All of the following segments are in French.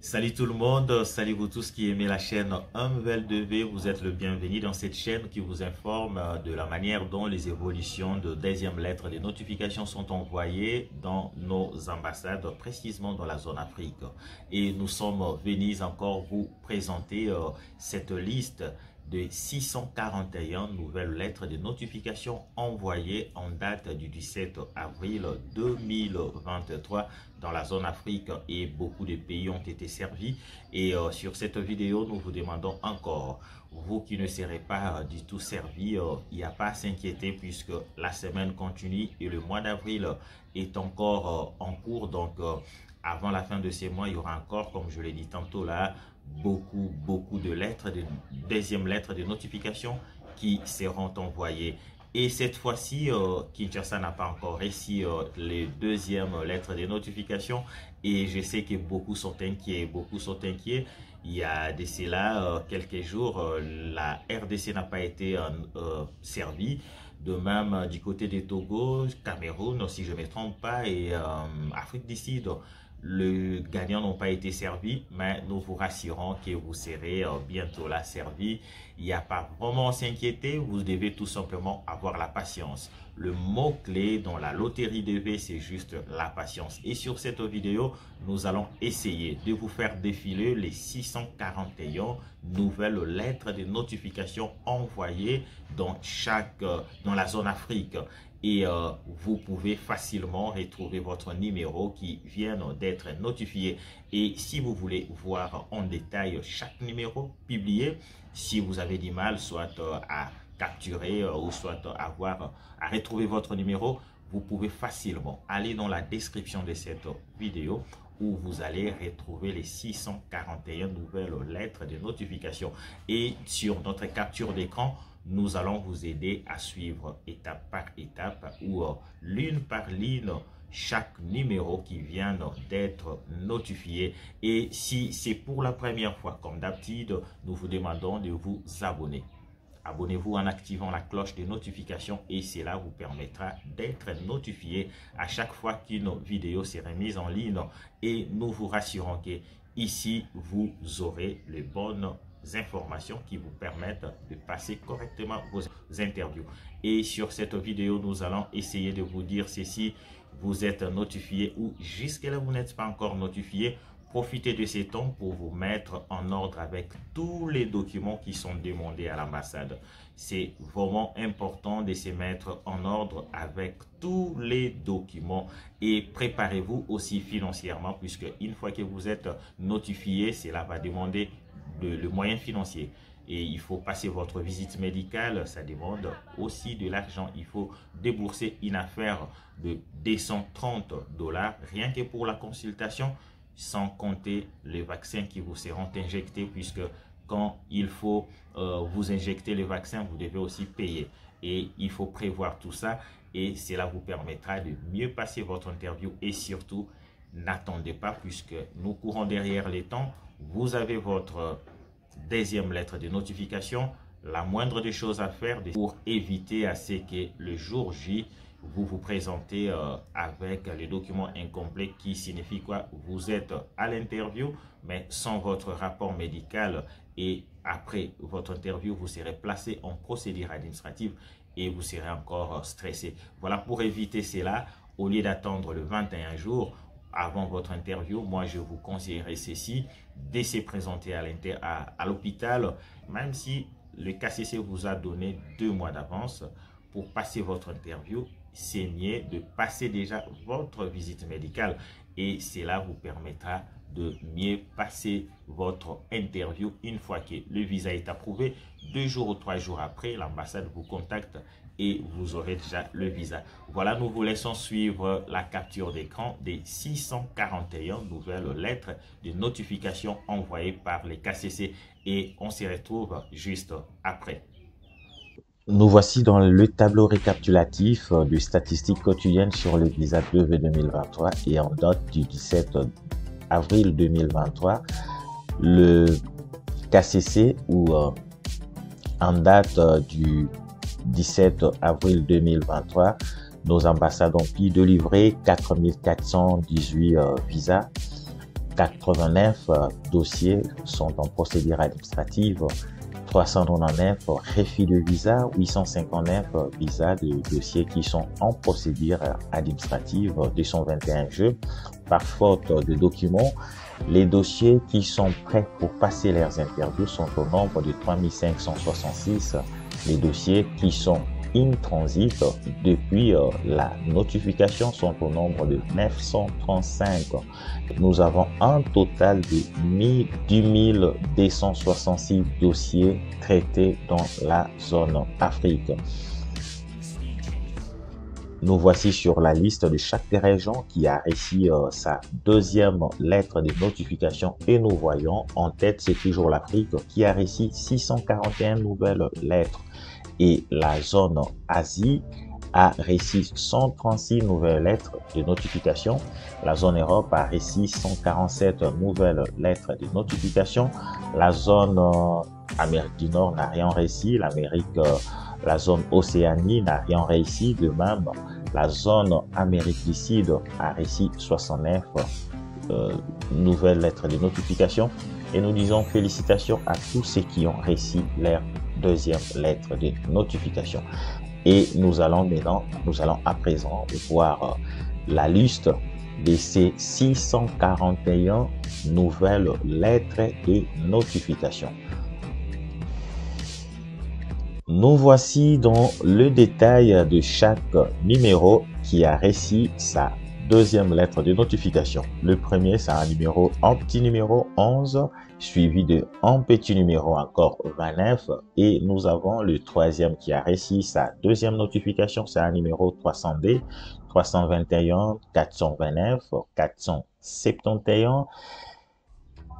Salut tout le monde, salut vous tous qui aimez la chaîne Un Nouvelle 2V, vous êtes le bienvenu dans cette chaîne qui vous informe de la manière dont les évolutions de deuxième lettre des notifications sont envoyées dans nos ambassades, précisément dans la zone Afrique. Et nous sommes venus encore vous présenter cette liste de 641 nouvelles lettres de notification envoyées en date du 17 avril 2023 dans la zone Afrique, et beaucoup de pays ont été servis. Et sur cette vidéo, nous vous demandons encore, vous qui ne serez pas du tout servis, il n'y a pas à s'inquiéter puisque la semaine continue et le mois d'avril est encore en cours. Donc avant la fin de ces mois, il y aura encore, comme je l'ai dit tantôt là, beaucoup de lettres, de deuxième lettres de notification qui seront envoyées. Et cette fois-ci, Kinshasa n'a pas encore reçu les deuxièmes lettres de notification, et je sais que beaucoup sont inquiets, Il y a de cela quelques jours, la RDC n'a pas été servie. De même du côté des Togo, Cameroun, si je ne me trompe pas, et Afrique du Sud, les gagnants n'ont pas été servis, mais nous vous rassurons que vous serez bientôt là servis. Il n'y a pas vraiment à s'inquiéter, vous devez tout simplement avoir la patience. Le mot-clé dans la loterie DV, c'est juste la patience. Et sur cette vidéo, nous allons essayer de vous faire défiler les 641 nouvelles lettres de notification envoyées dans la zone Afrique. Et vous pouvez facilement retrouver votre numéro qui vient d'être notifié. Et si vous voulez voir en détail chaque numéro publié, si vous avez du mal soit à capturer ou soit à retrouver votre numéro, vous pouvez facilement aller dans la description de cette vidéo où vous allez retrouver les 641 nouvelles lettres de notification. Et sur notre capture d'écran, nous allons vous aider à suivre étape par étape ou ligne par ligne chaque numéro qui vient d'être notifié. Et si c'est pour la première fois, comme d'habitude, nous vous demandons de vous abonner. Abonnez-vous en activant la cloche de notification et cela vous permettra d'être notifié à chaque fois qu'une vidéo sera mise en ligne. Et nous vous rassurons que ici, vous aurez les bonnes informations qui vous permettent de passer correctement vos interviews. Et sur cette vidéo, nous allons essayer de vous dire ceci: vous êtes notifié ou jusque-là vous n'êtes pas encore notifié. Profitez de ces temps pour vous mettre en ordre avec tous les documents qui sont demandés à l'ambassade. C'est vraiment important de se mettre en ordre avec tous les documents, et préparez-vous aussi financièrement puisque une fois que vous êtes notifié, cela va demander le moyen financier. Et il faut passer votre visite médicale, ça demande aussi de l'argent. Il faut débourser une affaire de 230 $ rien que pour la consultation, sans compter les vaccins qui vous seront injectés, puisque quand il faut vous injecter les vaccins, vous devez aussi payer. Et il faut prévoir tout ça, et cela vous permettra de mieux passer votre interview. Et surtout, n'attendez pas, puisque nous courons derrière les temps. Vous avez votre deuxième lettre de notification. La moindre des choses à faire pour éviter à ce que le jour J, vous vous présentez avec les documents incomplets, qui signifie quoi? Vous êtes à l'interview mais sans votre rapport médical, et après votre interview, vous serez placé en procédure administrative et vous serez encore stressé. Voilà, pour éviter cela, au lieu d'attendre le 21 jours avant votre interview, moi je vous conseillerais ceci: de se présenter à l'hôpital, même si le KCC vous a donné 2 mois d'avance pour passer votre interview. C'est mieux de passer déjà votre visite médicale, et cela vous permettra de mieux passer votre interview. Une fois que le visa est approuvé, 2 jours ou 3 jours après, l'ambassade vous contacte et vous aurez déjà le visa. Voilà, nous vous laissons suivre la capture d'écran des 641 nouvelles lettres de notification envoyées par les KCC, et on se retrouve juste après. Nous voici dans le tableau récapitulatif de statistiques quotidiennes sur le visa 2V 2023, et en date du 17 avril 2023, le KCC, ou en date du 17 avril 2023, nos ambassades ont pu délivrer 4418 visas, 89 dossiers sont en procédure administrative, 399 refus de visa, 859 visas de dossiers qui sont en procédure administrative, 221 jeux par faute de documents. Les dossiers qui sont prêts pour passer leurs interviews sont au nombre de 3566. Les dossiers qui sont in transit depuis la notification sont au nombre de 935. Nous avons un total de 10 266 dossiers traités dans la zone Afrique. Nous voici sur la liste de chaque région qui a reçu sa deuxième lettre de notification et nous voyons en tête, c'est toujours l'Afrique qui a reçu 641 nouvelles lettres et la zone Asie a reçu 136 nouvelles lettres de notification. La zone Europe a reçu 147 nouvelles lettres de notification. La zone Amérique du Nord n'a rien reçu. La zone Océanie n'a rien réussi. De même, la zone Amérique du Sud a reçu 69 nouvelles lettres de notification. Et nous disons félicitations à tous ceux qui ont reçu leur deuxième lettre de notification. Et nous allons à présent voir la liste de ces 641 nouvelles lettres de notification. Nous voici dans le détail de chaque numéro qui a reçu sa deuxième lettre de notification. Le premier, c'est un petit numéro 11, suivi de un petit numéro encore 29. Et nous avons le troisième qui a reçu sa deuxième notification, c'est un numéro 300D, 321, 429, 471,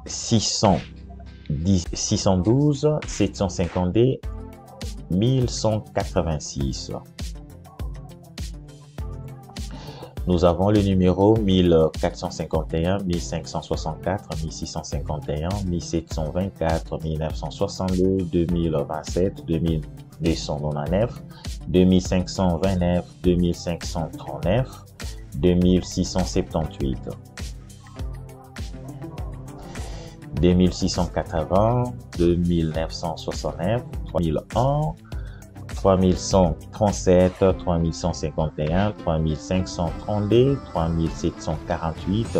612, 750D, 1186. Nous avons le numéro 1451, 1564, 1651, 1724, 1962, 2027, 2299, 2529, 2539, 2678, 2680, 2969, 3001, 3137, 3151, 3532, 3748,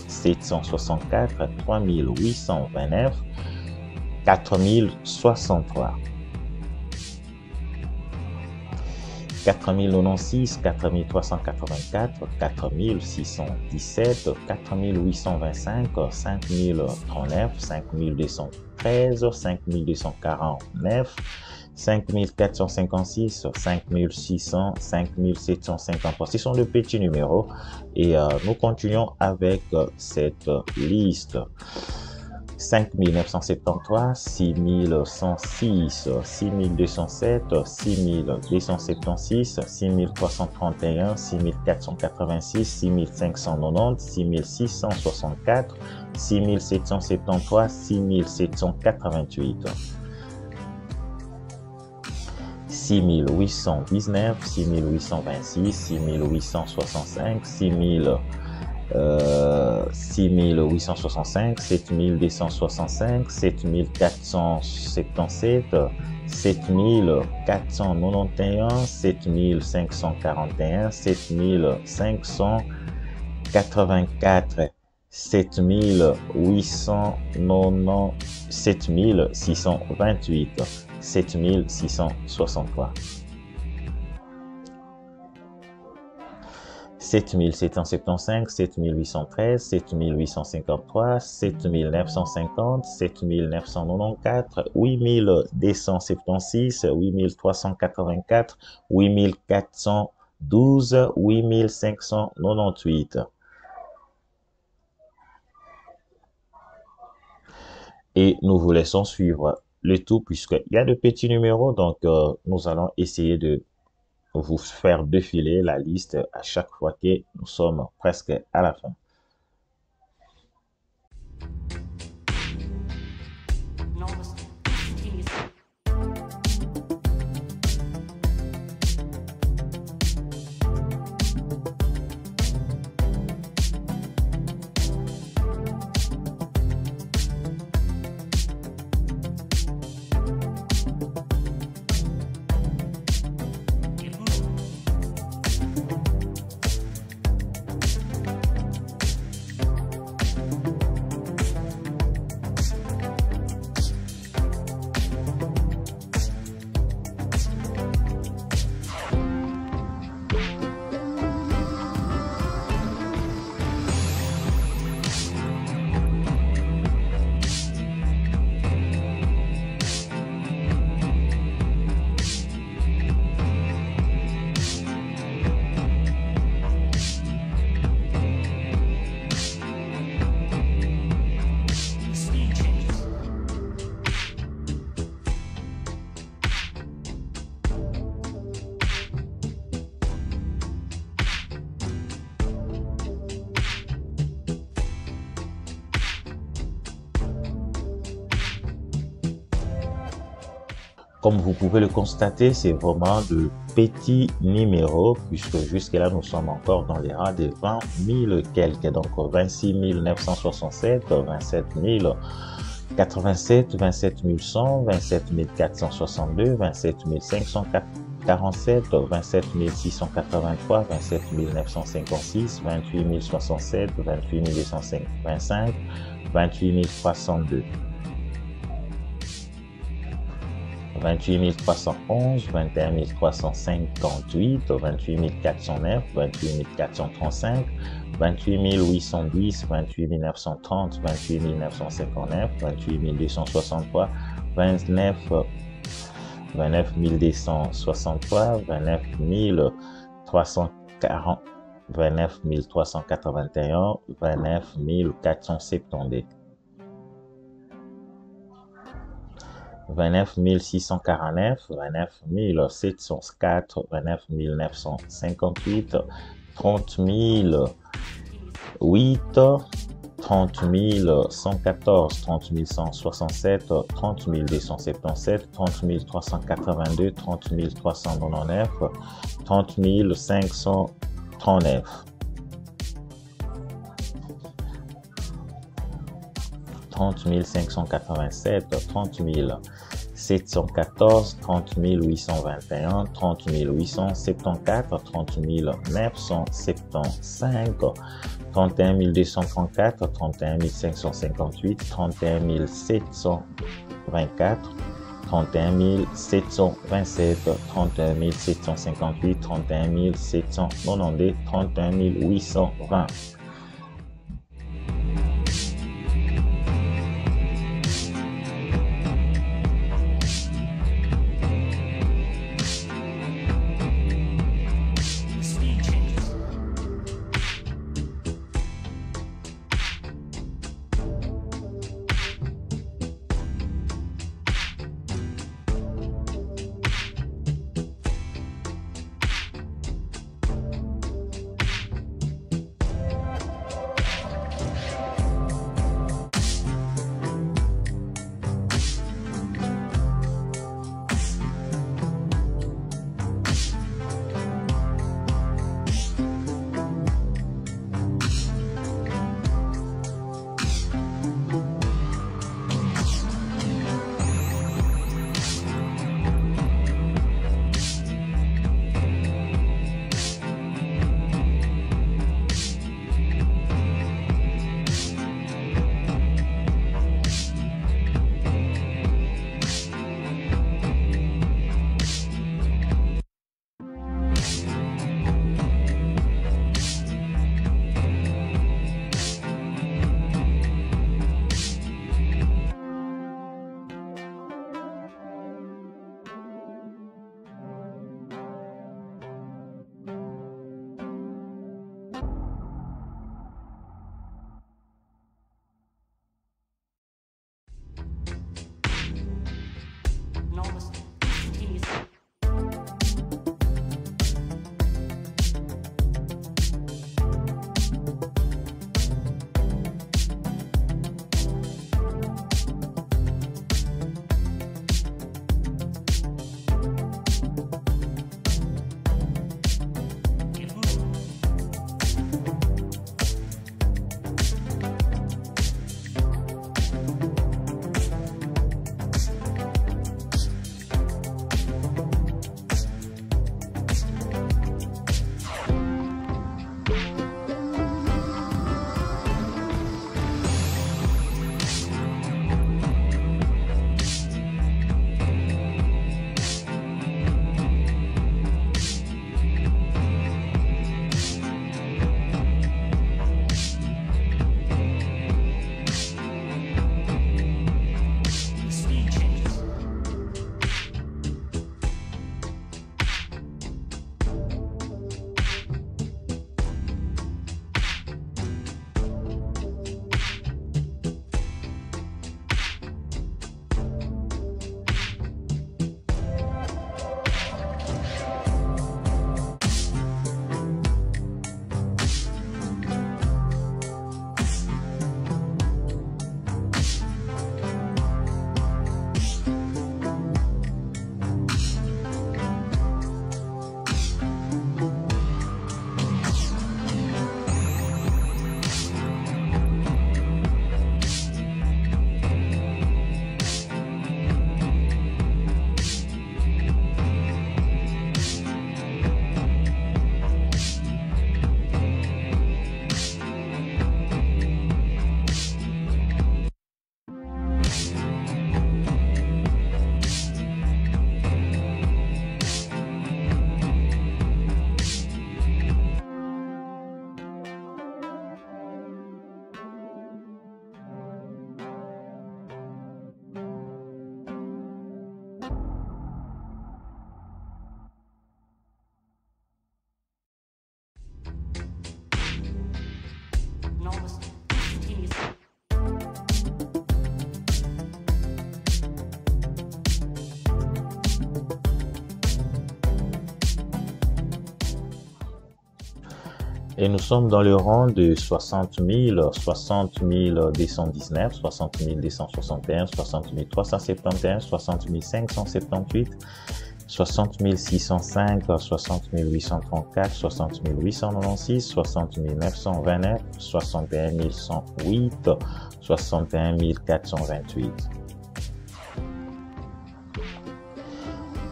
3764, 3829, 4063, 4096, 4384, 4617, 4825, 5039, 5213, 5249, 5456, 5600, 5753. Ce sont de petits numéros et nous continuons avec cette liste. 5973, 6106, 6207, 6276, 6331, 6486, 6590, 6664, 6773, 6788. 6819, 6826, 6865, 6865, 7265, 7477, 7491, 7541, 7584, 7890, 7628, 7663, 7775, 7813, 7853, 7950, 7994, 8276, 8384, 8412, 8598. Et nous vous laissons suivre le tout puisqu'il y a de petits numéros, donc nous allons essayer de vous faire défiler la liste à chaque fois que nous sommes presque à la fin. Comme vous pouvez le constater, c'est vraiment de petits numéros, puisque jusque-là, nous sommes encore dans les rangs des 20 000 quelques. Donc, 26 967, 27 087, 27 100, 27 462, 27 547, 27 683, 27 956, 28 067, 28 225, 28 302. 28 311, 21 358, 28 409, 28 435, 28 810, 28 930, 28 959, 28 263, 29 263, 29 340, 29 381, 29 470. 29 649, 29 704, 29 958, 30 008, 30 114, 30 167, 30 277, 30 382, 30 399, 30 539. 30 587, 30 714, 30 821, 30 874, 30 975, 31 234, 31 558, 31 724, 31 727, 31 758, 31 792, 31 820. Et nous sommes dans le rang de 60 000, 60 219, 60 261, 60 371, 60 578, 60 605, 60 834, 60 896, 60 929, 61 108, 61 428.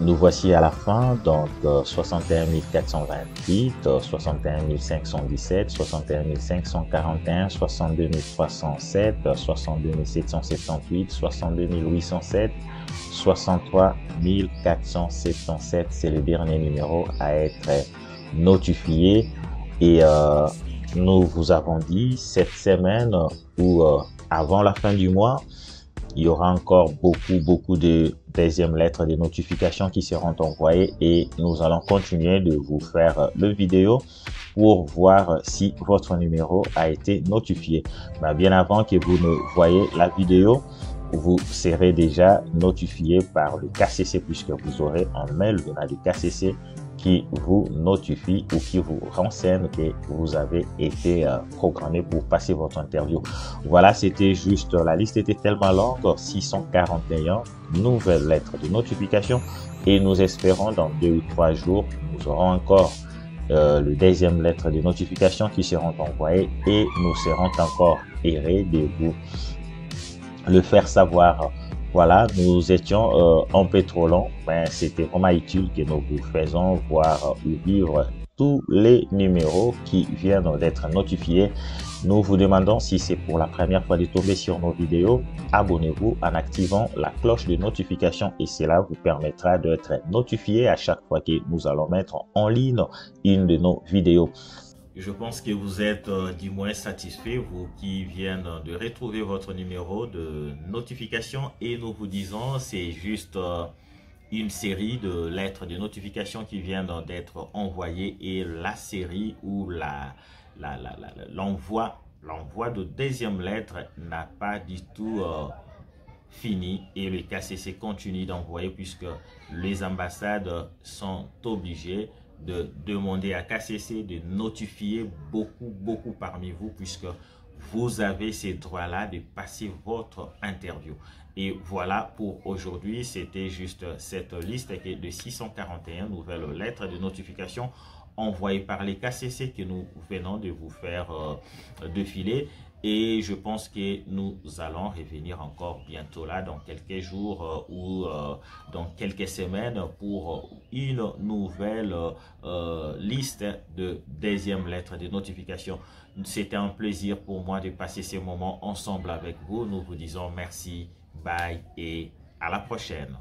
Nous voici à la fin, donc 61 428, 61 517, 61 541, 62 307, 62 778, 62 807, 63 477. C'est le dernier numéro à être notifié. Et nous vous avons dit cette semaine ou avant la fin du mois, il y aura encore beaucoup de deuxièmes lettres de notification qui seront envoyées et nous allons continuer de vous faire le vidéo pour voir si votre numéro a été notifié. Mais bien avant que vous ne voyez la vidéo, vous serez déjà notifié par le KCC puisque vous aurez un mail venant du KCC qui vous notifie ou qui vous renseigne que vous avez été programmé pour passer votre interview. Voilà, c'était juste, la liste était tellement longue, 641 nouvelles lettres de notification et nous espérons dans 2 ou 3 jours, nous aurons encore le deuxième lettre de notification qui seront envoyées et nous serons encore heureux de vous le faire savoir. Voilà, nous étions un peu trop longs, mais c'était vraiment utile que nous vous faisons voir ou vivre tous les numéros qui viennent d'être notifiés. Nous vous demandons, si c'est pour la première fois de tomber sur nos vidéos, abonnez-vous en activant la cloche de notification et cela vous permettra d'être notifié à chaque fois que nous allons mettre en ligne une de nos vidéos. Je pense que vous êtes du moins satisfait, vous qui venez de retrouver votre numéro de notification et nous vous disons c'est juste une série de lettres de notification qui viennent d'être envoyées et la série ou l'envoi de deuxième lettre n'a pas du tout fini et le KCC continue d'envoyer puisque les ambassades sont obligées de demander à KCC de notifier beaucoup parmi vous puisque vous avez ces droits-là de passer votre interview. Et voilà pour aujourd'hui, c'était juste cette liste de 641 nouvelles lettres de notification envoyées par les KCC que nous venons de vous faire défiler. Et je pense que nous allons revenir encore bientôt là dans quelques jours ou dans quelques semaines pour une nouvelle liste de deuxième lettres de notification. C'était un plaisir pour moi de passer ces moments ensemble avec vous. Nous vous disons merci, bye et à la prochaine.